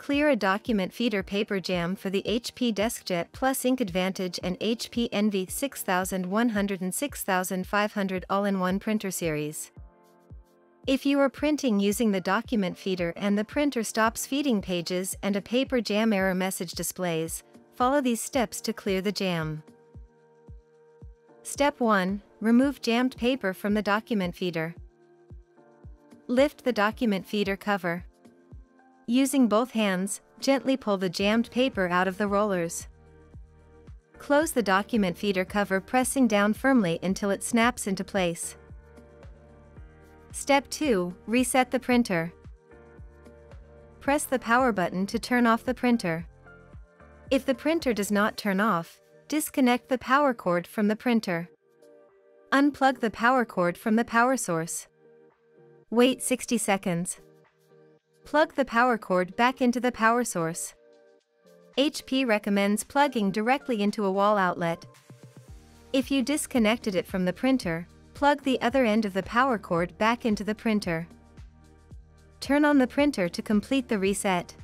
Clear a document feeder paper jam for the HP DeskJet Plus Ink Advantage and HP Envy 6100 and 6500 all-in-one printer series. If you are printing using the document feeder and the printer stops feeding pages and a paper jam error message displays, follow these steps to clear the jam. Step 1. Remove jammed paper from the document feeder. Lift the document feeder cover. Using both hands, gently pull the jammed paper out of the rollers. Close the document feeder cover, pressing down firmly until it snaps into place. Step 2. Reset the printer. Press the power button to turn off the printer. If the printer does not turn off, disconnect the power cord from the printer. Unplug the power cord from the power source. Wait 60 seconds. Plug the power cord back into the power source. HP recommends plugging directly into a wall outlet. If you disconnected it from the printer, plug the other end of the power cord back into the printer. Turn on the printer to complete the reset.